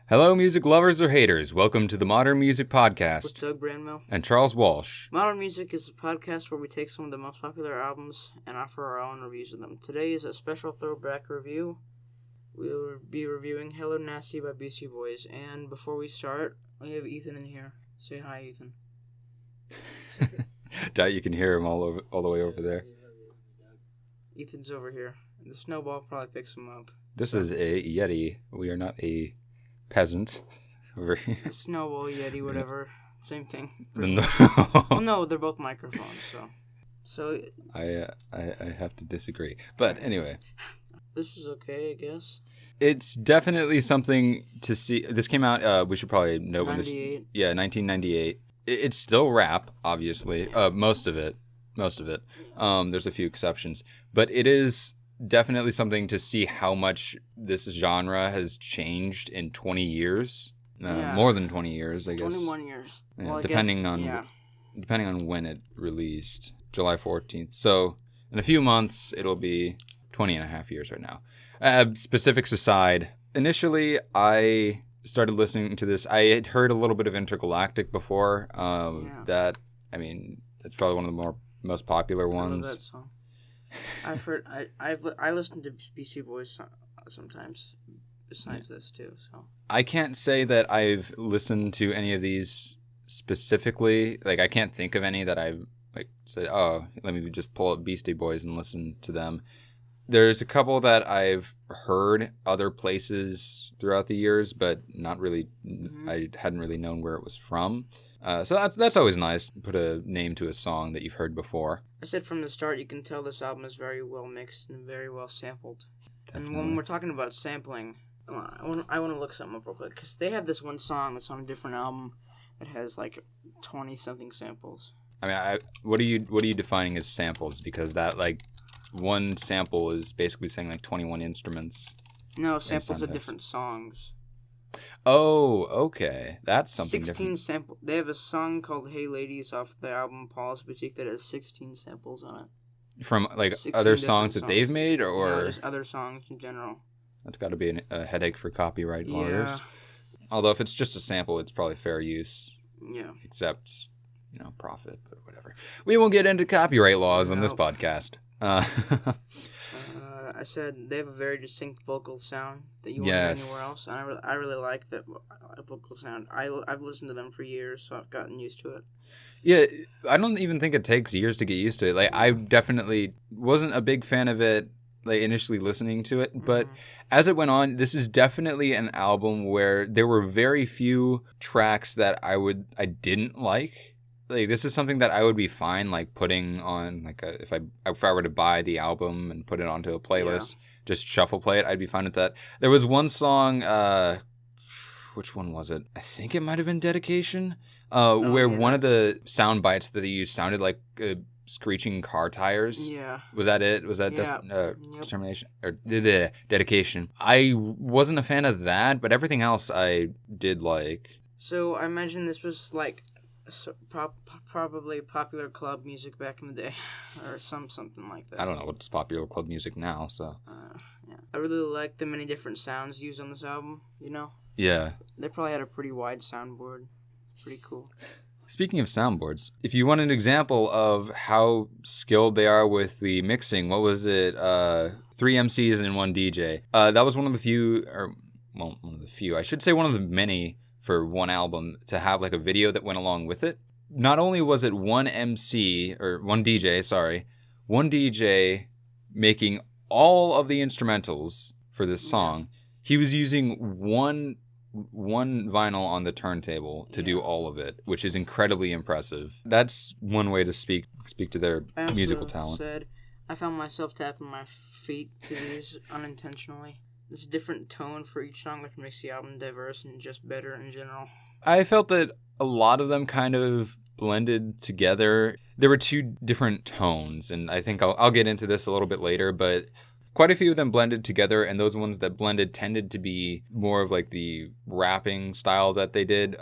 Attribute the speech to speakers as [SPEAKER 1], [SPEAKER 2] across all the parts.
[SPEAKER 1] Hello, music lovers or haters. Welcome to the Modern Music Podcast.
[SPEAKER 2] With Doug Branwell
[SPEAKER 1] and Charles Walsh.
[SPEAKER 2] Modern Music is a podcast where we take some of the most popular albums and offer our own reviews of them. Today is a special throwback review. We'll be reviewing Hello Nasty by Beastie Boys. And before we start, we have Ethan in here. Say hi, Ethan.
[SPEAKER 1] You can hear him all the way over there.
[SPEAKER 2] Ethan's over here. The snowball probably picks him up.
[SPEAKER 1] This is a Yeti. We are not a peasant over here.
[SPEAKER 2] A snowball, Yeti, whatever. Same thing.
[SPEAKER 1] No.
[SPEAKER 2] Well, no, they're both microphones, so.
[SPEAKER 1] I have to disagree. But anyway.
[SPEAKER 2] This is okay, I guess.
[SPEAKER 1] It's definitely something to see. This came out, we should probably know when this...
[SPEAKER 2] 98.
[SPEAKER 1] Yeah, 1998. It's still rap, obviously. Most of it. There's a few exceptions. But it is definitely something to see how much this genre has changed in 20 years. More than 20 years, I guess.
[SPEAKER 2] 21 years.
[SPEAKER 1] Yeah,
[SPEAKER 2] well,
[SPEAKER 1] depending on when it released. July 14th. So in a few months, it'll be 20 and a half years right now. Specifics aside, initially I started listening to this. I had heard a little bit of Intergalactic before. That's probably one of the most popular ones.
[SPEAKER 2] I love that song. I've heard. I listen to Beastie Boys sometimes. Besides this too, so
[SPEAKER 1] I can't say that I've listened to any of these specifically. Like I can't think of any that I've said, oh, let me just pull up Beastie Boys and listen to them. There's a couple that I've heard other places throughout the years, but not really. Mm-hmm. I hadn't really known where it was from. So that's always nice. Put a name to a song that you've heard before.
[SPEAKER 2] I said from the start, you can tell this album is very well mixed and very well sampled.
[SPEAKER 1] Definitely.
[SPEAKER 2] And when we're talking about sampling, I want to look something up real quick because they have this one song that's on a different album that has like 20-something samples.
[SPEAKER 1] I mean, what are you defining as samples? Because that one sample is basically saying 21 instruments.
[SPEAKER 2] No, samples of different songs.
[SPEAKER 1] Oh, okay. That's something
[SPEAKER 2] 16
[SPEAKER 1] different.
[SPEAKER 2] samples. They have a song called Hey Ladies off the album Paul's Boutique that has 16 samples on it.
[SPEAKER 1] From other songs that they've made or
[SPEAKER 2] just other songs in general.
[SPEAKER 1] That's got to be a headache for copyright lawyers. Although if it's just a sample, it's probably fair use.
[SPEAKER 2] Yeah.
[SPEAKER 1] Except, profit, but whatever. We won't get into copyright laws on this podcast.
[SPEAKER 2] I said they have a very distinct vocal sound that you won't hear anywhere else. And I really like that vocal sound. I've listened to them for years, so I've gotten used to it.
[SPEAKER 1] Yeah, I don't even think it takes years to get used to it. I definitely wasn't a big fan of it initially listening to it, but as it went on, this is definitely an album where there were very few tracks that I didn't like. This is something that I would be fine putting on if I were to buy the album and put it onto a playlist, just shuffle play it, I'd be fine with that. There was one song, which one was it? I think it might have been Dedication, one of the sound bites that they used sounded like screeching car tires.
[SPEAKER 2] Yeah.
[SPEAKER 1] Was that it? Was that Determination or the Dedication? I wasn't a fan of that, but everything else I did like.
[SPEAKER 2] So I imagine this was probably popular club music back in the day, or something like that.
[SPEAKER 1] I don't know what's popular club music now, so.
[SPEAKER 2] I really like the many different sounds used on this album.
[SPEAKER 1] Yeah.
[SPEAKER 2] They probably had a pretty wide soundboard. Pretty cool.
[SPEAKER 1] Speaking of soundboards, if you want an example of how skilled they are with the mixing, what was it? 3 MCs and 1 DJ. That was one of the few, I should say one of the many for one album to have a video that went along with it. Not only was it one DJ making all of the instrumentals for this song. He was using one vinyl on the turntable to do all of it, which is incredibly impressive. That's one way to speak to their musical talent.
[SPEAKER 2] I found myself tapping my feet to these unintentionally. There's a different tone for each song, which makes the album diverse and just better in general.
[SPEAKER 1] I felt that a lot of them kind of blended together. There were two different tones, and I think I'll get into this a little bit later, but quite a few of them blended together, and those ones that blended tended to be more of the rapping style that they did,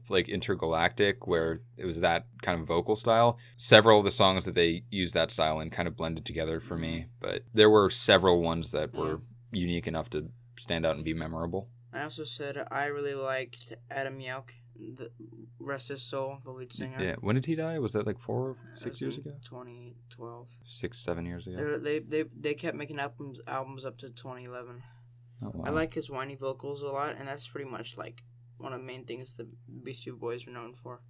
[SPEAKER 1] Intergalactic, where it was that kind of vocal style. Several of the songs that they used that style in kind of blended together for me, but there were several ones that were unique enough to stand out and be memorable.
[SPEAKER 2] I also said I really liked Adam Yauch, the rest his soul, the lead singer.
[SPEAKER 1] Yeah. When did he die? Was that like 4 or 6 years ago?
[SPEAKER 2] 2012.
[SPEAKER 1] 6, 7 years ago.
[SPEAKER 2] They kept making albums up to 2011.
[SPEAKER 1] Oh, wow.
[SPEAKER 2] I like his whiny vocals a lot, and that's pretty much like one of the main things the Beastie Boys are known for.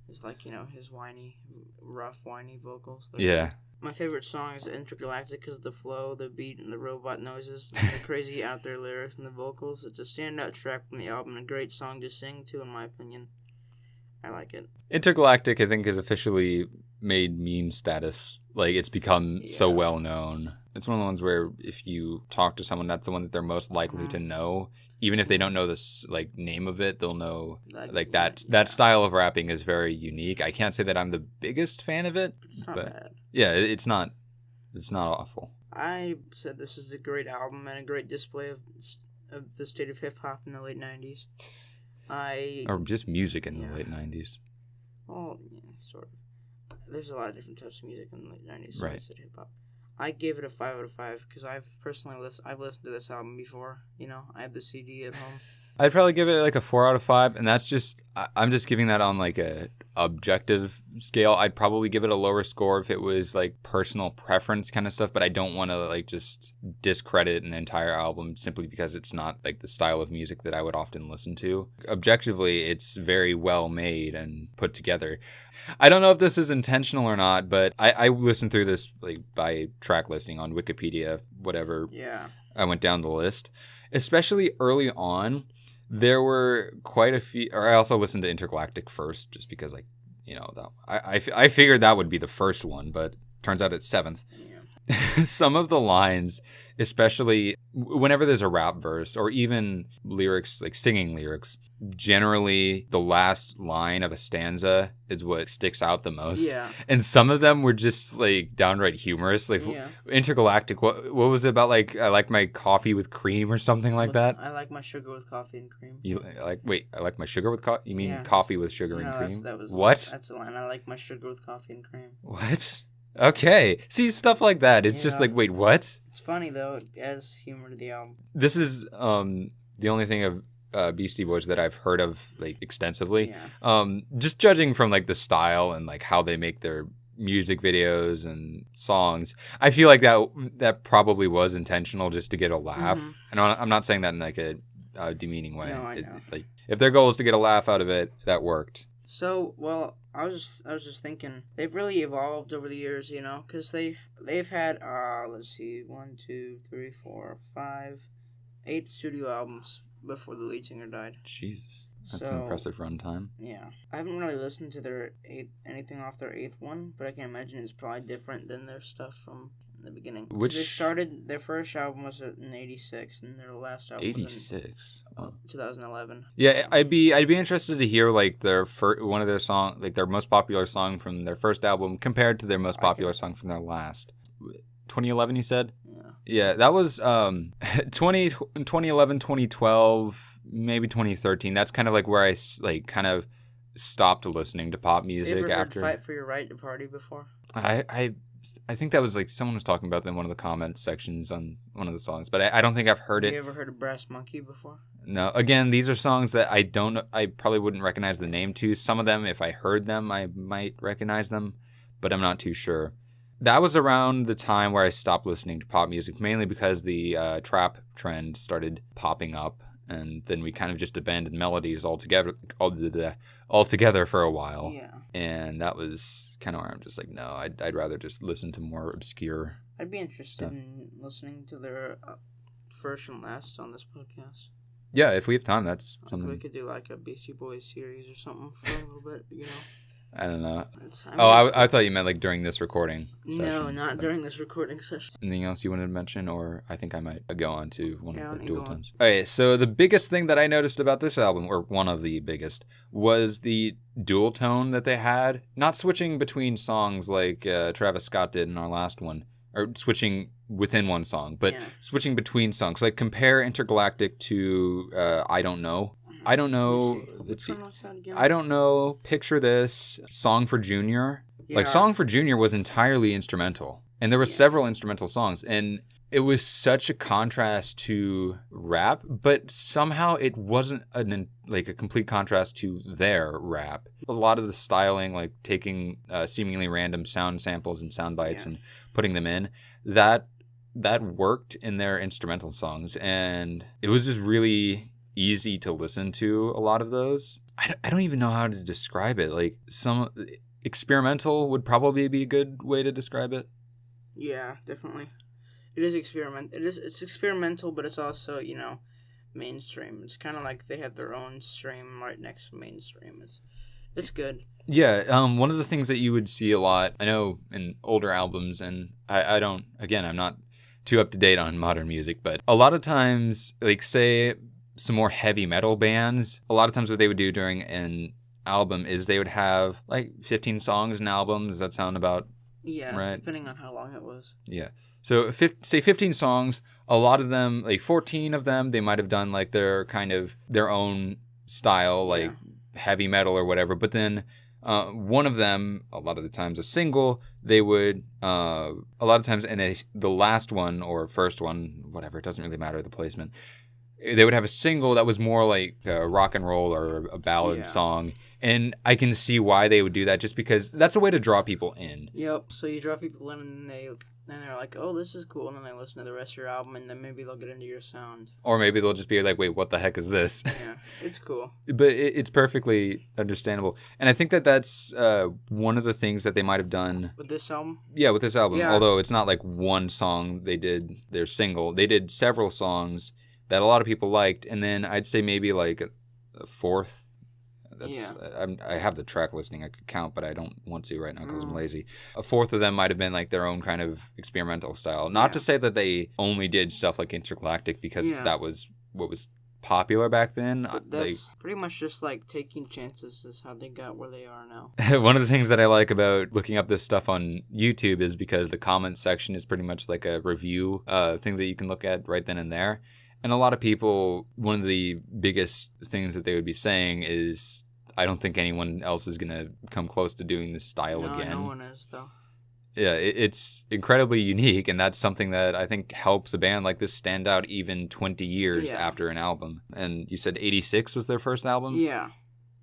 [SPEAKER 2] Is like, his whiny, rough, whiny vocals.
[SPEAKER 1] Yeah.
[SPEAKER 2] My favorite song is Intergalactic because the flow, the beat, and the robot noises, the crazy out there lyrics and the vocals. It's a standout track from the album and a great song to sing to, in my opinion. I like it.
[SPEAKER 1] Intergalactic, I think, has officially made meme status. Like, it's become so well known. It's one of the ones where if you talk to someone, that's the one that they're most likely to know. Even if they don't know this name of it, they'll know that style of rapping is very unique. I can't say that I'm the biggest fan of it,
[SPEAKER 2] it's not
[SPEAKER 1] but
[SPEAKER 2] bad.
[SPEAKER 1] Yeah, it's not awful.
[SPEAKER 2] I said this is a great album and a great display of the state of hip hop in the late 90s.
[SPEAKER 1] Or just music in the late 90s.
[SPEAKER 2] Well, yeah, sort of. There's a lot of different types of music in the late 90s, so
[SPEAKER 1] right.
[SPEAKER 2] I said hip hop. I gave it a 5 out of 5 because I've listened to this album before. I have the CD at home.
[SPEAKER 1] I'd probably give it like a 4 out of 5, and that's just I'm just giving that on like a objective scale. I'd probably give it a lower score if it was like personal preference kind of stuff, but I don't want to like just discredit an entire album simply because it's not like the style of music that I would often listen to. Objectively, it's very well made and put together. I don't know if this is intentional or not, but I listened through this like by track listing on Wikipedia, whatever.
[SPEAKER 2] Yeah.
[SPEAKER 1] I went down the list, especially early on. There were quite a few, or I also listened to Intergalactic first, just because, like, I figured that would be the first one, but turns out it's 7th. Yeah. Some of the lines, especially whenever there's a rap verse or even lyrics, like singing lyrics, generally the last line of a stanza is what sticks out the most.
[SPEAKER 2] Yeah.
[SPEAKER 1] And some of them were just like downright humorous. Like Intergalactic, what was it about? Like, I like my coffee with cream or something like that?
[SPEAKER 2] I like my sugar with coffee and cream.
[SPEAKER 1] I like my sugar with coffee? You mean coffee with sugar and cream?
[SPEAKER 2] What? That's the line. I like my sugar with coffee and cream.
[SPEAKER 1] What? Okay. See, stuff like that. It's just like, wait, what?
[SPEAKER 2] It's funny, though. It adds humor to the album.
[SPEAKER 1] This is the only thing of Beastie Boys that I've heard of like extensively. Yeah. Just judging from like the style and like how they make their music videos and songs, I feel like that probably was intentional just to get a laugh. Mm-hmm. And I'm not saying that in like a demeaning way.
[SPEAKER 2] No, I know.
[SPEAKER 1] Like if their goal is to get a laugh out of it, that worked.
[SPEAKER 2] So, well, I was just thinking they've really evolved over the years, because they've had let's see, 1, 2, 3, 4, 5, 8 studio albums before the lead singer died.
[SPEAKER 1] Jesus, that's an impressive runtime.
[SPEAKER 2] Yeah, I haven't really listened to anything off their 8th one, but I can imagine it's probably different than their stuff from the beginning. They started, their first album was in 86, and their last album
[SPEAKER 1] 86.
[SPEAKER 2] was in 2011.
[SPEAKER 1] Yeah, I'd be interested to hear like one of their song, like their most popular song from their first album compared to their most popular song from their last. 2011, you said? Yeah, that was 2011, 2012, maybe 2013. That's kind of like where I like kind of stopped listening to pop music.
[SPEAKER 2] You ever
[SPEAKER 1] after
[SPEAKER 2] heard Fight for Your Right to Party before?
[SPEAKER 1] I think that was like someone was talking about that in one of the comment sections on one of the songs, but I don't think I've heard it.
[SPEAKER 2] You ever heard of Brass Monkey before?
[SPEAKER 1] No. Again, these are songs that I probably wouldn't recognize the name to. Some of them, if I heard them, I might recognize them, but I'm not too sure. That was around the time where I stopped listening to pop music, mainly because the trap trend started popping up, and then we kind of just abandoned melodies altogether for a while. Yeah. And that was kind of where I'm just like, no, I'd rather just listen to more obscure
[SPEAKER 2] I'd be interested in listening to their first and last on this podcast.
[SPEAKER 1] Yeah, if we have time, that's something.
[SPEAKER 2] We could do like a Beastie Boys series or something for a little bit,
[SPEAKER 1] I don't know. I thought you meant like during this recording session.
[SPEAKER 2] No, not during this recording session.
[SPEAKER 1] Anything else you wanted to mention, or I think I might go on to one of the dual tones. Okay, so the biggest thing that I noticed about this album, or one of the biggest, was the dual tone that they had. Not switching between songs like Travis Scott did in our last one, or switching within one song, but switching between songs. Like compare Intergalactic to I Don't Know. I don't know. Let's see. I don't know. Picture this. Song for Junior. Yeah. Like Song for Junior was entirely instrumental, and there were several instrumental songs, and it was such a contrast to rap, but somehow it wasn't a complete contrast to their rap. A lot of the styling, like taking seemingly random sound samples and sound bites and putting them in, that worked in their instrumental songs, and it was just really easy to listen to a lot of those. I don't even know how to describe it. Like, some experimental would probably be a good way to describe it.
[SPEAKER 2] Yeah, definitely. It is it's experimental, but it's also, mainstream. It's kind of like they have their own stream right next to mainstream. It's good.
[SPEAKER 1] Yeah, one of the things that you would see a lot, I know in older albums, and I don't, again, I'm not too up to date on modern music, but a lot of times, like, say some more heavy metal bands, a lot of times what they would do during an album is they would have like 15 songs an album. Does that sound about right?
[SPEAKER 2] Depending on how long it was.
[SPEAKER 1] Yeah. So say 15 songs, a lot of them, like 14 of them, they might have done like their kind of their own style, like heavy metal or whatever. But then one of them, a lot of the times a single, they would, a lot of times in the last one or first one, whatever, it doesn't really matter the placement, they would have a single that was more like a rock and roll or a ballad song. And I can see why they would do that, just because that's a way to draw people in.
[SPEAKER 2] Yep. So you draw people in, and they're like, oh, this is cool. And then they listen to the rest of your album, and then maybe they'll get into your sound.
[SPEAKER 1] Or maybe they'll just be like, wait, what the heck is this?
[SPEAKER 2] Yeah, it's cool.
[SPEAKER 1] But it's perfectly understandable. And I think that's one of the things that they might have done.
[SPEAKER 2] With this album?
[SPEAKER 1] Yeah, with this album.
[SPEAKER 2] Yeah.
[SPEAKER 1] Although it's not like one song they did, their single. They did several songs that a lot of people liked, and then I'd say maybe like a fourth. I have the track listing I could count, but I don't want to right now because I'm lazy. A fourth of them might have been like their own kind of experimental style. Not to say that they only did stuff like Intergalactic because that was what was popular back then.
[SPEAKER 2] But that's pretty much just like taking chances is how they got where they are now.
[SPEAKER 1] One of the things that I like about looking up this stuff on YouTube is because the comments section is pretty much like a review thing that you can look at right then and there. And a lot of people, one of the biggest things that they would be saying is, I don't think anyone else is going to come close to doing this style again.
[SPEAKER 2] No one is, though.
[SPEAKER 1] Yeah, it's incredibly unique, and that's something that I think helps a band like this stand out even 20 years after an album. And you said 86 was their first album?
[SPEAKER 2] Yeah.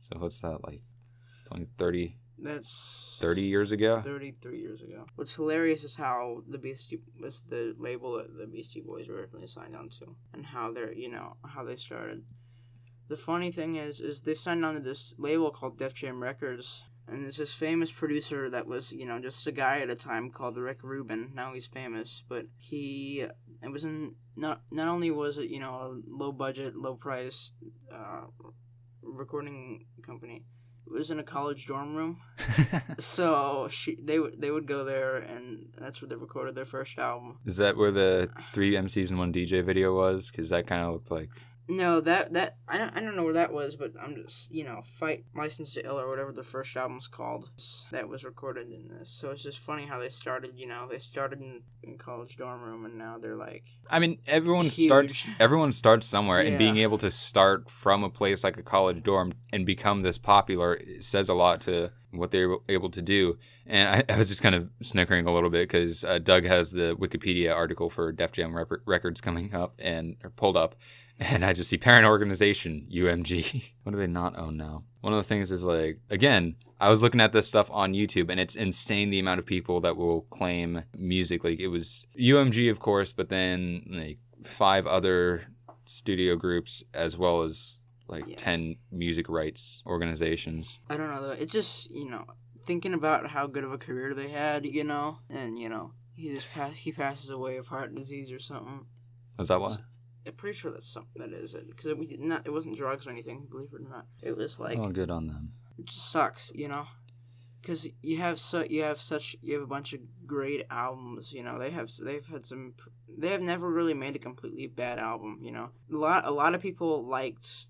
[SPEAKER 1] So what's that, like 20, 30?
[SPEAKER 2] That's
[SPEAKER 1] 30 years ago?
[SPEAKER 2] 33 years ago. What's hilarious is how the Beastie was the label that the Beastie Boys were originally signed on to, and how they're, how they started. The funny thing is they signed on to this label called Def Jam Records, and there's this famous producer that was, just a guy at a time called Rick Rubin. Now he's famous, but not only was it, a low budget, low price recording company, it was in a college dorm room. So they would go there, and that's where they recorded their first album.
[SPEAKER 1] Is that where the 3 MCs and 1 DJ video was? Because that kind of looked like...
[SPEAKER 2] No, that I don't know where that was, but I'm just, Fight License to Ill or whatever the first album's called, that was recorded in this. So it's just funny how they started, they started in college dorm room, and now they're like,
[SPEAKER 1] I mean, everyone starts somewhere, and being able to start from a place like a college dorm and become this popular says a lot to what they were able to do. And I was just kind of snickering a little bit because Doug has the Wikipedia article for Def Jam Records coming up or pulled up. And I just see parent organization, UMG. What do they not own now? One of the things is like, again, I was looking at this stuff on YouTube, and it's insane the amount of people that will claim music. Like, it was UMG, of course, but then like 5 other studio groups, as well as like 10 music rights organizations.
[SPEAKER 2] I don't know, though. It just, thinking about how good of a career they had, and, he passes away of heart disease or something.
[SPEAKER 1] Is that why?
[SPEAKER 2] I'm pretty sure that's something that is it, because it wasn't drugs or anything, believe it or not. It was like,
[SPEAKER 1] oh, good on them.
[SPEAKER 2] It just sucks, because you have a bunch of great albums. They have never really made a completely bad album. A lot of people liked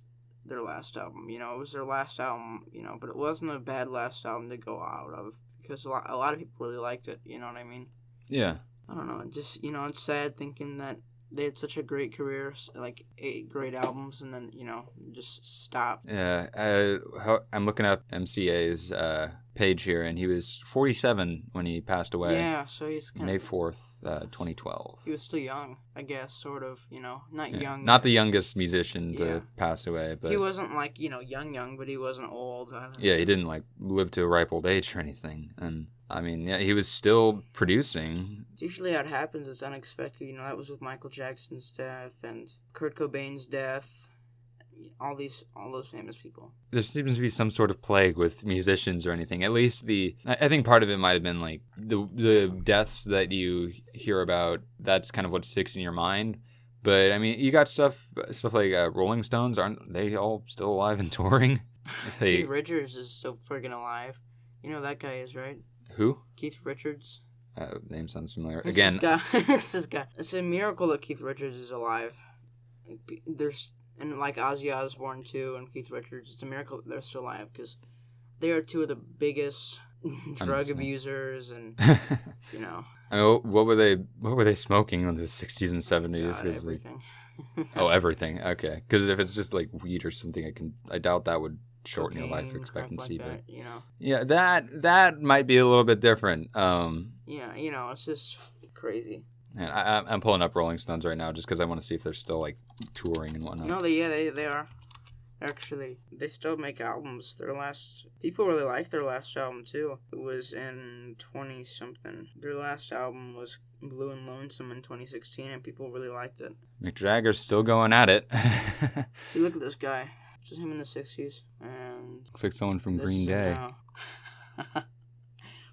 [SPEAKER 2] their last album. It was their last album. But it wasn't a bad last album to go out of, because a lot of people really liked it. You know what I mean?
[SPEAKER 1] Yeah.
[SPEAKER 2] I don't know. Just it's sad thinking that they had such a great career, like 8 great albums, and then, just stopped.
[SPEAKER 1] Yeah, I'm looking up MCA's page here, and he was 47 when he passed away.
[SPEAKER 2] Yeah, so he's kind
[SPEAKER 1] May
[SPEAKER 2] of...
[SPEAKER 1] 4th, 2012.
[SPEAKER 2] He was still young, I guess, sort of, not young.
[SPEAKER 1] Not the youngest musician to
[SPEAKER 2] Yeah.
[SPEAKER 1] pass away, but...
[SPEAKER 2] He wasn't, like, young, but he wasn't old either.
[SPEAKER 1] Yeah, he didn't, like, live to a ripe old age or anything. And, I mean, yeah, he was still producing.
[SPEAKER 2] Usually how it happens, it's unexpected. That was with Michael Jackson's death and Kurt Cobain's death. All those famous people.
[SPEAKER 1] There seems to be some sort of plague with musicians or anything. At least I think part of it might have been like the deaths that you hear about. That's kind of what sticks in your mind. But I mean, you got stuff like Rolling Stones. Aren't they all still alive and touring?
[SPEAKER 2] Keith Richards is still friggin' alive. You know who that guy is, right?
[SPEAKER 1] Who?
[SPEAKER 2] Keith Richards.
[SPEAKER 1] Name sounds familiar.
[SPEAKER 2] It's
[SPEAKER 1] Again,
[SPEAKER 2] it's this guy. It's a miracle that Keith Richards is alive. And like Ozzy Osbourne too, and Keith Richards, it's a miracle that they're still alive because they are two of the biggest drug abusers, and
[SPEAKER 1] I mean, what were they smoking in the 60s and 70s?
[SPEAKER 2] God, everything.
[SPEAKER 1] Everything. Okay, because if it's just like weed or something, I doubt that would shorten your life
[SPEAKER 2] Cocaine,
[SPEAKER 1] expectancy.
[SPEAKER 2] crap like
[SPEAKER 1] But
[SPEAKER 2] that,
[SPEAKER 1] yeah, that might be a little bit different.
[SPEAKER 2] Yeah, it's just crazy.
[SPEAKER 1] And I'm pulling up Rolling Stones right now just because I want to see if they're still like touring and whatnot.
[SPEAKER 2] No, they are. Actually, they still make albums. People really like their last album too. It was in 20-something. Their last album was Blue and Lonesome in 2016, and people really liked it.
[SPEAKER 1] Mick Jagger's still going at it.
[SPEAKER 2] See, look at this guy. Just him in the 60s. And
[SPEAKER 1] looks like someone from Green Day.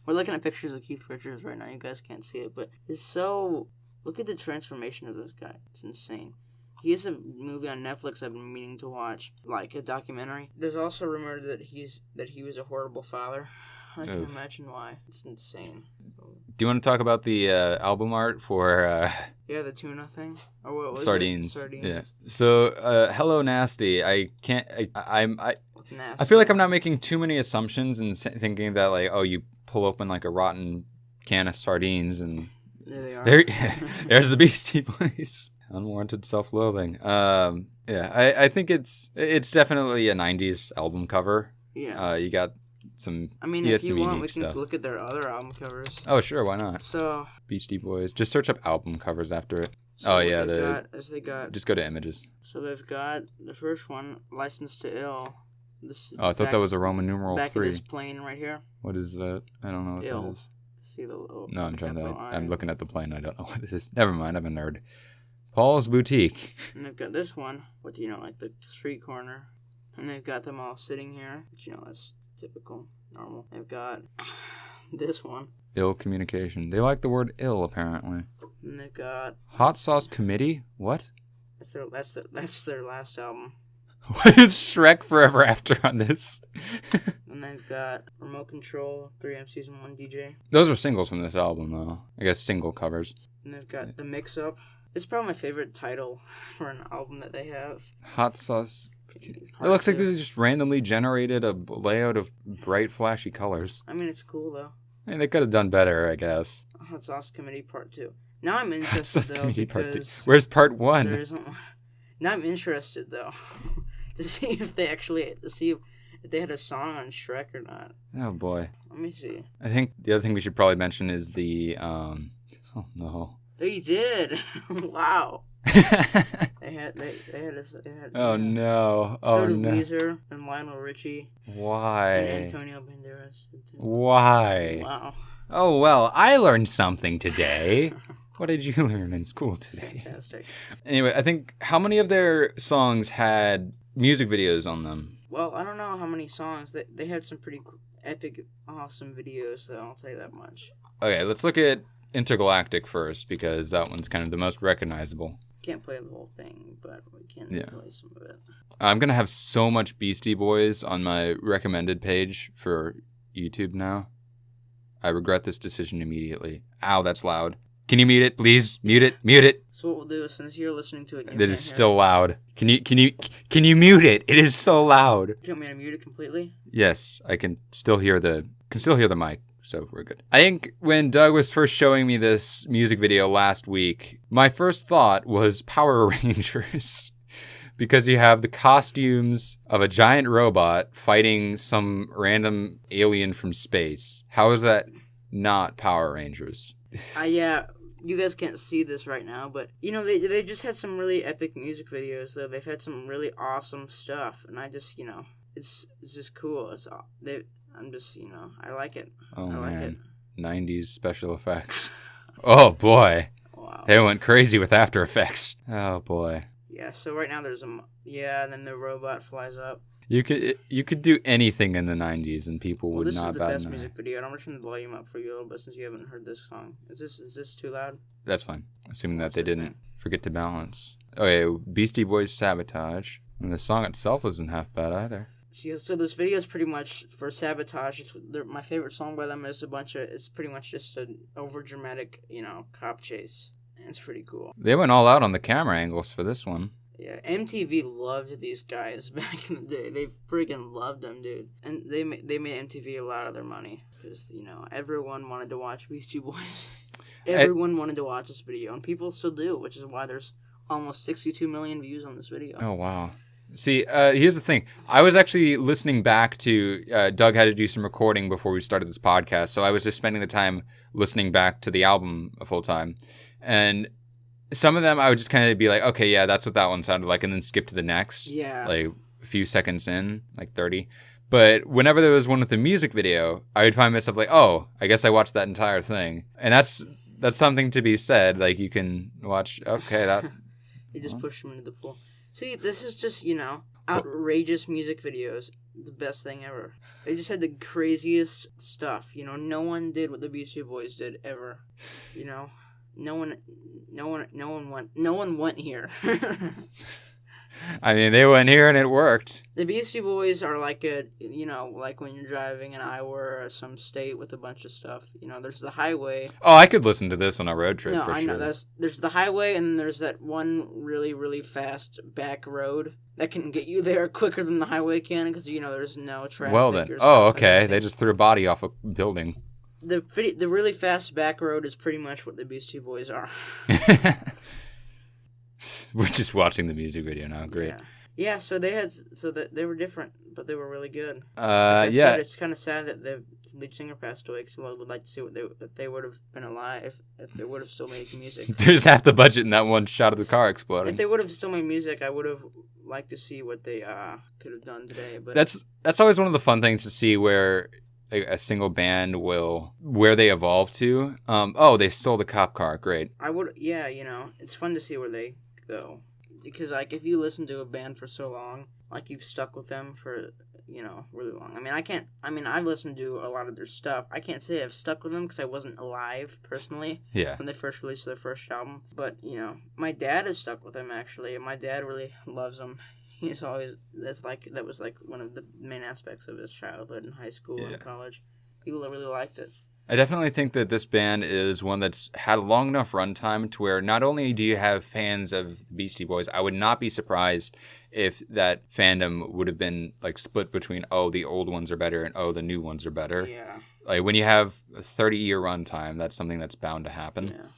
[SPEAKER 2] We're looking at pictures of Keith Richards right now. You guys can't see it, but it's so... Look at the transformation of this guy. It's insane. He has a movie on Netflix I've been meaning to watch, like a documentary. There's also rumors that he was a horrible father. I can imagine why. It's insane.
[SPEAKER 1] Do you want to talk about the album art for...
[SPEAKER 2] Yeah, the tuna thing? Or what was
[SPEAKER 1] Sardines.
[SPEAKER 2] it? Sardines.
[SPEAKER 1] Yeah. So, Hello Nasty, I
[SPEAKER 2] Nasty.
[SPEAKER 1] feel like I'm not making too many assumptions and thinking that, like, oh, you pull open, like, a rotten can of sardines and...
[SPEAKER 2] There they are.
[SPEAKER 1] There's the Beastie Boys. Unwarranted self-loathing. Yeah, I think it's definitely a 90s album cover.
[SPEAKER 2] Yeah.
[SPEAKER 1] You got some...
[SPEAKER 2] I mean, if you want, we can look at their other album covers.
[SPEAKER 1] Oh, sure, why not?
[SPEAKER 2] So...
[SPEAKER 1] Beastie Boys. Just search up album covers after it.
[SPEAKER 2] So
[SPEAKER 1] yeah,
[SPEAKER 2] they got...
[SPEAKER 1] Just go to images.
[SPEAKER 2] So they've got the first one, License to Ill.
[SPEAKER 1] I thought that was a Roman numeral 3.
[SPEAKER 2] Back of this plane right here.
[SPEAKER 1] What is that? I don't know what
[SPEAKER 2] Ill.
[SPEAKER 1] that is.
[SPEAKER 2] See the little...
[SPEAKER 1] No, I'm looking at the plane. I don't know what it is. Never mind, I'm a nerd. Paul's Boutique.
[SPEAKER 2] And they've got this one, with, like the street corner. And they've got them all sitting here, which, that's typical, normal. They've got this one.
[SPEAKER 1] Ill communication. They like the word ill, apparently.
[SPEAKER 2] And they've got...
[SPEAKER 1] Hot Sauce Committee? What?
[SPEAKER 2] That's their last album.
[SPEAKER 1] What is Shrek Forever After on this?
[SPEAKER 2] And they've got Remote Control, 3 MCs and 1 DJ.
[SPEAKER 1] Those were singles from this album, though. I guess single covers.
[SPEAKER 2] And they've got The Mix Up. It's probably my favorite title for an album that they have.
[SPEAKER 1] Hot Sauce. It looks like they just randomly generated a layout of bright, flashy colors.
[SPEAKER 2] I mean, it's cool, though.
[SPEAKER 1] I mean, they could have done better, I guess.
[SPEAKER 2] Hot Sauce Committee Part 2. Now I'm interested, though, because...
[SPEAKER 1] Where's Part 1?
[SPEAKER 2] There isn't one. Now I'm interested, though, to see if they if they had a song on Shrek or not.
[SPEAKER 1] Oh, boy.
[SPEAKER 2] Let me see.
[SPEAKER 1] I think the other thing we should probably mention is the, oh, no.
[SPEAKER 2] They did. Wow. They had
[SPEAKER 1] Oh, no. Oh, no.
[SPEAKER 2] Weezer and Lionel Richie.
[SPEAKER 1] Why?
[SPEAKER 2] And Antonio Banderas.
[SPEAKER 1] Why?
[SPEAKER 2] Wow.
[SPEAKER 1] Oh, well, I learned something today. What did you learn in school today?
[SPEAKER 2] Fantastic.
[SPEAKER 1] Anyway, I think how many of their songs had music videos on them?
[SPEAKER 2] Well, I don't know how many songs. They had some pretty epic, awesome videos, though, I'll tell you that much.
[SPEAKER 1] Okay, let's look at Intergalactic first, because that one's kind of the most recognizable.
[SPEAKER 2] Can't play the whole thing, but we can play some of it.
[SPEAKER 1] I'm going to have so much Beastie Boys on my recommended page for YouTube now. I regret this decision immediately. Ow, that's loud. Can you mute it, please? Mute it. Mute it.
[SPEAKER 2] So what we'll do is, since you're listening to it,
[SPEAKER 1] it is still loud. Can you mute it? It is so loud.
[SPEAKER 2] Do you want me to mute it completely?
[SPEAKER 1] Yes, I can still hear the mic, so we're good. I think when Doug was first showing me this music video last week, my first thought was Power Rangers. because you have the costumes of a giant robot fighting some random alien from space. How is that not Power Rangers?
[SPEAKER 2] Yeah, you guys can't see this right now, but, you know, they just had some really epic music videos, though. They've had some really awesome stuff, and I just, you know, it's just cool. I'm just, you know, I like it.
[SPEAKER 1] Oh,
[SPEAKER 2] I like
[SPEAKER 1] man. 90s special effects. Oh, boy.
[SPEAKER 2] Wow.
[SPEAKER 1] They went crazy with After Effects. Oh, boy.
[SPEAKER 2] Yeah, so right now there's and then the robot flies up.
[SPEAKER 1] You could do anything in the 90s and people would not bat an eye.
[SPEAKER 2] This is the best music video, and I'm going to turn the volume up for you a little bit since you haven't heard this song. Is this too loud?
[SPEAKER 1] That's fine, assuming that they didn't forget to balance. Okay, Beastie Boys Sabotage. And the song itself isn't half bad either.
[SPEAKER 2] So this video is pretty much for Sabotage. My favorite song by them is it's pretty much just an over-dramatic, you know, cop chase. And it's pretty cool.
[SPEAKER 1] They went all out on the camera angles for this one.
[SPEAKER 2] Yeah, MTV loved these guys back in the day. They freaking loved them, dude. And they made MTV a lot of their money. Because, you know, everyone wanted to watch Beastie Boys. Everyone wanted to watch this video. And people still do, which is why there's almost 62 million views on this video.
[SPEAKER 1] Oh, wow. See, here's the thing. I was actually listening back to, Doug had to do some recording before we started this podcast, so I was just spending the time listening back to the album a full time. And some of them I would just kind of be like, okay, yeah, that's what that one sounded like, and then skip to the next.
[SPEAKER 2] Yeah.
[SPEAKER 1] Like a few seconds in, like 30. But whenever there was one with a music video, I would find myself like, oh, I guess I watched that entire thing. And that's something to be said. Like, you can watch, okay, that...
[SPEAKER 2] They just push them into the pool. See, this is just, you know, outrageous music videos. The best thing ever. They just had the craziest stuff. You know, no one did what the Beastie Boys did ever. You know, no one went here.
[SPEAKER 1] I mean, they went here and it worked.
[SPEAKER 2] The Beastie Boys are like like when you're driving an hour or some state with a bunch of stuff. You know, there's the highway.
[SPEAKER 1] Oh, I could listen to this on a road trip for sure.
[SPEAKER 2] I know. There's the highway, and there's that one really, really fast back road that can get you there quicker than the highway can because, you know, there's no traffic.
[SPEAKER 1] Well then. Oh, okay. They just threw a body off a building.
[SPEAKER 2] The really fast back road is pretty much what the Beastie Boys are.
[SPEAKER 1] We're just watching the music video now. Great.
[SPEAKER 2] Yeah. So they were different, but they were really good.
[SPEAKER 1] Said,
[SPEAKER 2] it's kind of sad that the lead singer passed away. Because I would like to see if they would have been alive, if they would have still made music.
[SPEAKER 1] There's half the budget in that one shot of the car exploding.
[SPEAKER 2] If they would have still made music, I would have liked to see what they could have done today. But
[SPEAKER 1] that's always one of the fun things to see where a single band where they evolve to. They stole the cop car. Great.
[SPEAKER 2] You know, it's fun to see where they go, because like if you listen to a band for so long, like you've stuck with them for, you know, really long. I've listened to a lot of their stuff. I can't say I've stuck with them because I wasn't alive personally when they first released their first album, but you know, my dad has stuck with them actually. My dad really loves them. He's always that was like one of the main aspects of his childhood in high school and college. People really liked it.
[SPEAKER 1] I definitely think that this band is one that's had a long enough runtime to where not only do you have fans of the Beastie Boys, I would not be surprised if that fandom would have been like split between, oh, the old ones are better and, oh, the new ones are better.
[SPEAKER 2] Yeah.
[SPEAKER 1] Like when you have a 30-year runtime, that's something that's bound to happen.
[SPEAKER 2] Yeah.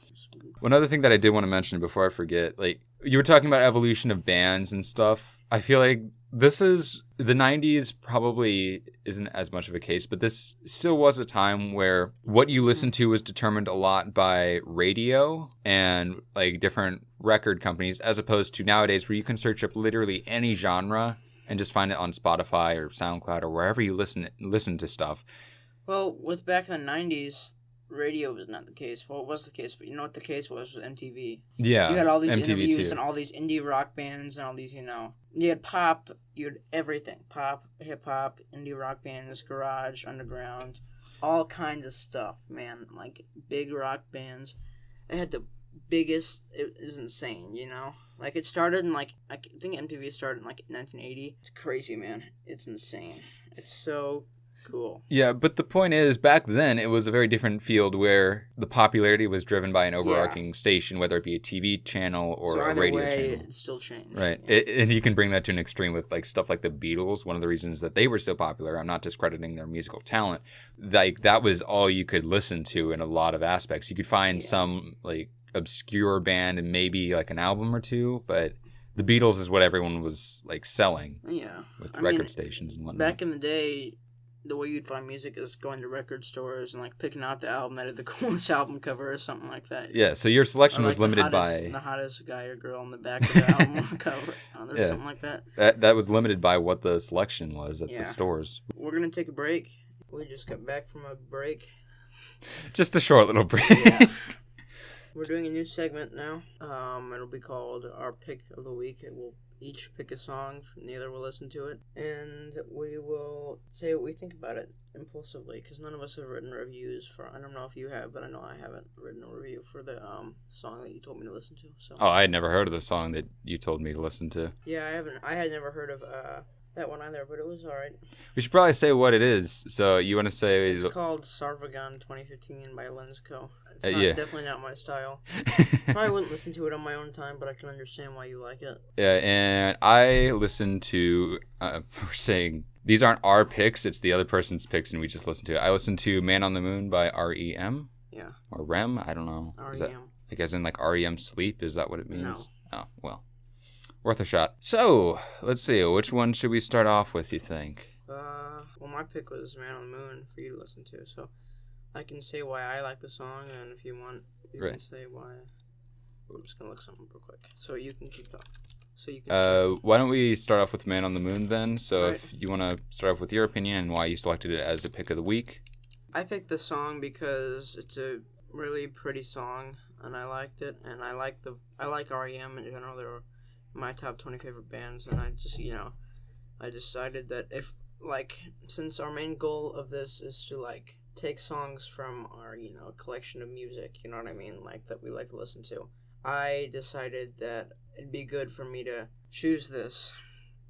[SPEAKER 1] One other thing that I did want to mention before I forget, like you were talking about evolution of bands and stuff. I feel like this is the 90s probably isn't as much of a case, but this still was a time where what you listened to was determined a lot by radio and like different record companies, as opposed to nowadays where you can search up literally any genre and just find it on Spotify or SoundCloud or wherever you listen to stuff.
[SPEAKER 2] Well, with back in the 90s, radio was not the case. Well, it was the case, but you know what the case was MTV.
[SPEAKER 1] Yeah,
[SPEAKER 2] you had all these
[SPEAKER 1] MTV
[SPEAKER 2] interviews
[SPEAKER 1] too.
[SPEAKER 2] And all these indie rock bands and all these, you know. You had pop, you had everything. Pop, hip-hop, indie rock bands, garage, underground, all kinds of stuff, man. Like, big rock bands. It had the biggest, it was insane, you know. Like, it started in, like, I think MTV started in, like, 1980. It's crazy, man. It's insane. It's so cool.
[SPEAKER 1] Yeah, but the point is, back then, it was a very different field where the popularity was driven by an overarching station, whether it be a TV channel or a radio channel.
[SPEAKER 2] It still changed.
[SPEAKER 1] Right.
[SPEAKER 2] Yeah.
[SPEAKER 1] And you can bring that to an extreme with like stuff like the Beatles. One of the reasons that they were so popular, I'm not discrediting their musical talent, like that was all you could listen to in a lot of aspects. You could find some like obscure band and maybe like an album or two, but the Beatles is what everyone was like selling.
[SPEAKER 2] Yeah.
[SPEAKER 1] With record stations and whatnot.
[SPEAKER 2] Back in the day, the way you'd find music is going to record stores and like picking out the album that had the coolest album cover or something like that.
[SPEAKER 1] Yeah, so your selection was limited by
[SPEAKER 2] the hottest guy or girl on the back of the album cover or something like that.
[SPEAKER 1] That was limited by what the selection was at the stores.
[SPEAKER 2] We're gonna take a break. We just got back from a break.
[SPEAKER 1] Just a short little break.
[SPEAKER 2] Yeah. We're doing a new segment now. It'll be called Our Pick of the Week. It will each pick a song, neither will listen to it, and we will say what we think about it impulsively, because none of us have written reviews for, I don't know if you have, but I know I haven't written a review for the song that you told me to listen to. So.
[SPEAKER 1] Oh, I had never heard of the song that you told me to listen to.
[SPEAKER 2] Yeah, I had never heard of that one either, but it was alright.
[SPEAKER 1] We should probably say what it is. So you want to say...
[SPEAKER 2] It's called Sarvagan 2015 by Lensco. It's definitely not my style. Probably wouldn't listen to it on my own time, but I can understand why you like it.
[SPEAKER 1] Yeah, and I listened to... we're saying these aren't our picks, it's the other person's picks, and we just listened to it. I listened to Man on the Moon by R.E.M.
[SPEAKER 2] Yeah.
[SPEAKER 1] Or REM, I don't know.
[SPEAKER 2] R.E.M.
[SPEAKER 1] Is that, like as in like R.E.M. sleep, is that what it means?
[SPEAKER 2] No.
[SPEAKER 1] Oh, well. Worth a shot. So, let's see. Which one should we start off with, you think?
[SPEAKER 2] Well, my pick was Man on the Moon for you to listen to, so I can say why I like the song, and if you want, you can say why. I'm just going to look something real quick, so you can keep talking. So you can
[SPEAKER 1] why don't we start off with Man on the Moon, then? So if you want to start off with your opinion and why you selected it as a pick of the week.
[SPEAKER 2] I picked the song because it's a really pretty song, and I liked it, and I like R.E.M. in general. They're my top 20 favorite bands, and I just, I decided that since our main goal of this is to, take songs from our, collection of music, you know what I mean, that we like to listen to, I decided that it'd be good for me to choose this,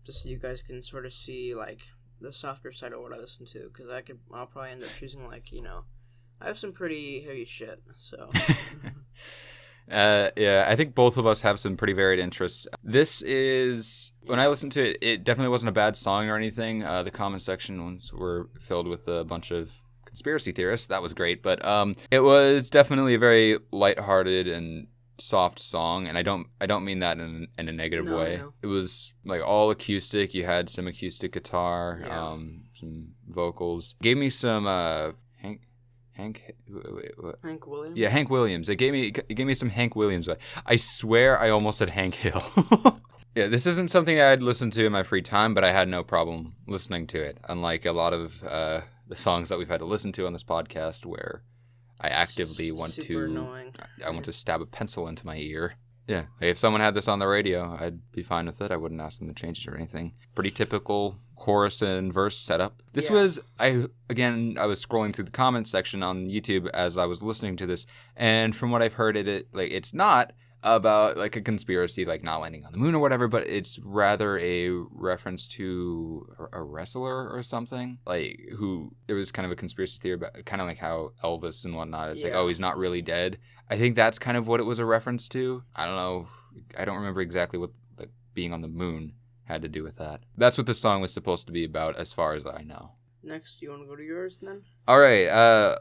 [SPEAKER 2] just so you guys can sort of see, the softer side of what I listen to, because I'll probably end up choosing, I have some pretty heavy shit, so...
[SPEAKER 1] Yeah, I think both of us have some pretty varied interests. This is, when I listened to it, it definitely wasn't a bad song or anything. The comment sections were filled with a bunch of conspiracy theorists. That was great, but it was definitely a very lighthearted and soft song, and I don't mean that in a negative way.
[SPEAKER 2] No.
[SPEAKER 1] It was all acoustic. You had some acoustic guitar, some vocals. Gave me some Hank
[SPEAKER 2] Williams?
[SPEAKER 1] Yeah, Hank Williams. It gave me some Hank Williams. I swear I almost said Hank Hill. Yeah, this isn't something I'd listen to in my free time, but I had no problem listening to it. Unlike a lot of the songs that we've had to listen to on this podcast where I actively want to stab a pencil into my ear. Yeah, if someone had this on the radio, I'd be fine with it. I wouldn't ask them to change it or anything. Pretty typical chorus and verse setup. This was, I was scrolling through the comments section on YouTube as I was listening to this, and from what I've heard, it's not about a conspiracy, not landing on the moon or whatever, but it's rather a reference to a wrestler or something, who there was kind of a conspiracy theory about, kind of like how Elvis and whatnot. It's he's not really dead. I think that's kind of what it was a reference to. I don't know. I don't remember exactly what being on the moon had to do with that. That's what this song was supposed to be about, as far as I know.
[SPEAKER 2] Next, you want to go to yours then?
[SPEAKER 1] All right,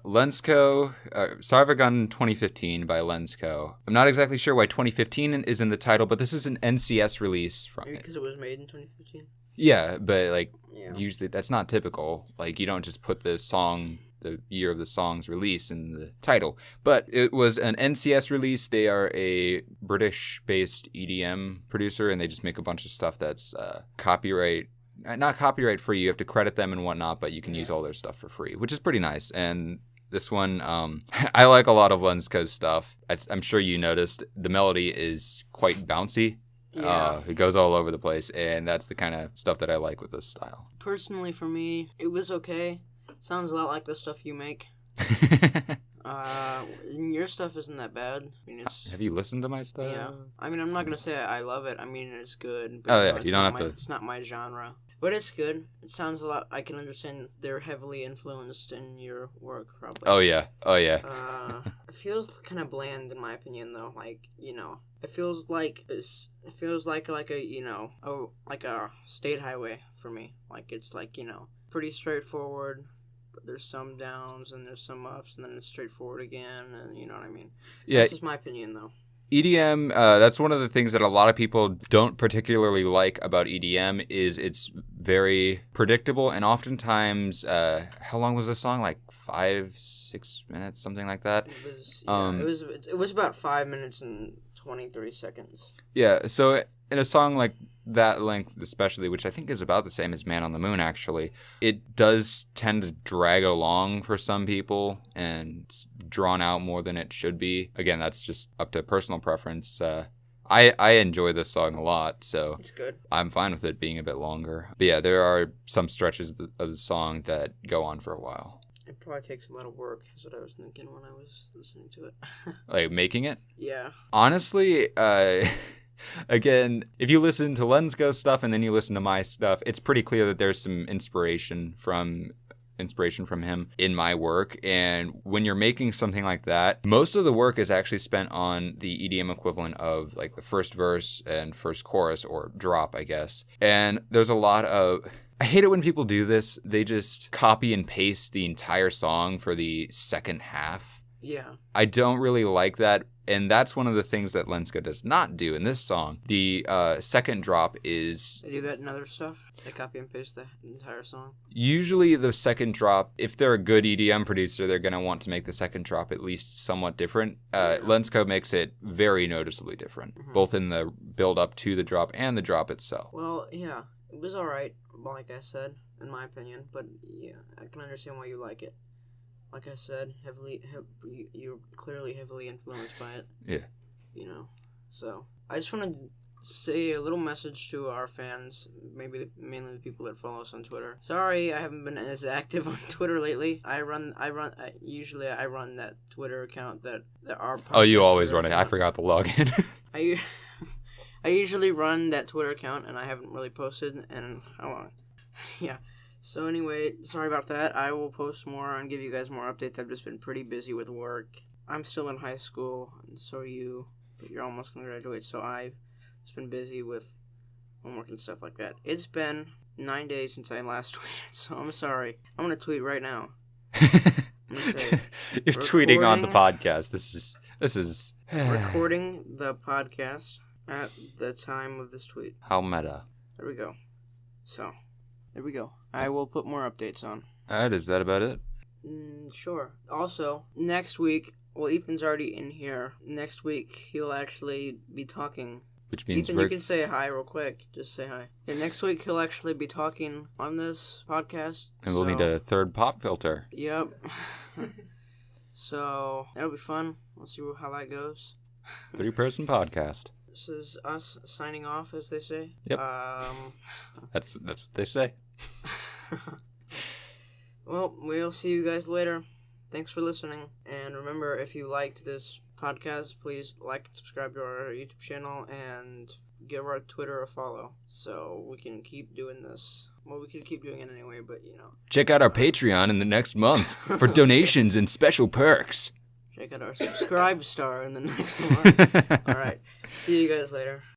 [SPEAKER 1] Lensco, Sarvagan 2015 by Lensco. I'm not exactly sure why 2015 is in the title, but this is an NCS release from
[SPEAKER 2] Maybe because it was made in 2015?
[SPEAKER 1] Yeah, but usually that's not typical. You don't just put the year of the song's release in the title. But it was an NCS release. They are a British-based EDM producer, and they just make a bunch of stuff that's not copyright free. You have to credit them and whatnot, but you can use all their stuff for free, which is pretty nice. And this one, I like a lot of Lensco's stuff. I'm sure you noticed the melody is quite bouncy.
[SPEAKER 2] Yeah.
[SPEAKER 1] It goes all over the place, and that's the kind of stuff that I like with this style.
[SPEAKER 2] Personally, for me, it was okay. Sounds a lot like the stuff you make. Your stuff isn't that bad.
[SPEAKER 1] Have you listened to my stuff?
[SPEAKER 2] Yeah. I'm not gonna say I love it. It's good.
[SPEAKER 1] But, you don't have to.
[SPEAKER 2] It's not my genre. But it's good. It sounds a lot. I can understand they're heavily influenced in your work, probably.
[SPEAKER 1] Oh yeah.
[SPEAKER 2] It feels kind of bland in my opinion, though. It feels like a state highway for me. It's pretty straightforward. But there's some downs and there's some ups and then it's straightforward again, and you know what I mean.
[SPEAKER 1] Yeah.
[SPEAKER 2] That's just my opinion, though.
[SPEAKER 1] EDM, that's one of the things that a lot of people don't particularly like about EDM is it's very predictable, and oftentimes, how long was the song? Like 5-6 minutes, something like that.
[SPEAKER 2] It was about 5 minutes and 23 seconds.
[SPEAKER 1] Yeah, so in a song like that length, especially, which I think is about the same as Man on the Moon, actually, it does tend to drag along for some people and it's drawn out more than it should be. Again, that's just up to personal preference. I enjoy this song a lot, so
[SPEAKER 2] it's good.
[SPEAKER 1] I'm fine with it being a bit longer. But yeah, there are some stretches of the song that go on for a while.
[SPEAKER 2] It probably takes a lot of work, is what I was thinking when I was listening to it.
[SPEAKER 1] Like, making it?
[SPEAKER 2] Yeah.
[SPEAKER 1] Honestly, again, if you listen to Lensgo's stuff and then you listen to my stuff, it's pretty clear that there's some inspiration from him in my work. And when you're making something like that, most of the work is actually spent on the EDM equivalent of like the first verse and first chorus, or drop, I guess. And there's a lot of... I hate it when people do this. They just copy and paste the entire song for the second half.
[SPEAKER 2] Yeah.
[SPEAKER 1] I don't really like that. And that's one of the things that Lenska does not do in this song. The second drop is...
[SPEAKER 2] They do that in other stuff? They copy and paste the entire song?
[SPEAKER 1] Usually the second drop, if they're a good EDM producer, they're going to want to make the second drop at least somewhat different. Lenska makes it very noticeably different, both in the build-up to the drop and the drop itself.
[SPEAKER 2] Well, yeah, it was alright, like I said, in my opinion. But yeah, I can understand why you like it. Like I said, you're clearly heavily influenced by it.
[SPEAKER 1] Yeah.
[SPEAKER 2] You know, so I just want to say a little message to our fans, mainly the people that follow us on Twitter. Sorry, I haven't been as active on Twitter lately. Usually I run that Twitter account that our.
[SPEAKER 1] Oh, you always run it. I forgot to log in.
[SPEAKER 2] I usually run that Twitter account, and I haven't really posted in how long? Yeah. So anyway, sorry about that. I will post more and give you guys more updates. I've just been pretty busy with work. I'm still in high school, and so are you. But you're almost going to graduate, so I've just been busy with homework and stuff like that. It's been 9 days since I last tweeted, so I'm sorry. I'm going to tweet right now.
[SPEAKER 1] You're tweeting on the podcast. This is
[SPEAKER 2] recording the podcast at the time of this tweet.
[SPEAKER 1] How meta.
[SPEAKER 2] There we go. So... there we go. I will put more updates on.
[SPEAKER 1] Alright, is that about it?
[SPEAKER 2] Sure. Also, next week, well, Ethan's already in here. Next week, he'll actually be talking.
[SPEAKER 1] Which means
[SPEAKER 2] Ethan, you can say hi real quick. Just say hi. Yeah, next week, he'll actually be talking on this podcast.
[SPEAKER 1] And we'll need a third pop filter.
[SPEAKER 2] Yep. So, that'll be fun. We'll see how that goes.
[SPEAKER 1] 3-person podcast.
[SPEAKER 2] This is us signing off, as they say.
[SPEAKER 1] Yep. That's what they say.
[SPEAKER 2] Well, we'll see you guys later. Thanks for listening. And remember, if you liked this podcast, please like and subscribe to our YouTube channel and give our Twitter a follow so we can keep doing this. Well, we can keep doing it anyway, but you know.
[SPEAKER 1] Check out our Patreon in the next month for donations and special perks.
[SPEAKER 2] Check out our subscribe star in the next month. All right. See you guys later.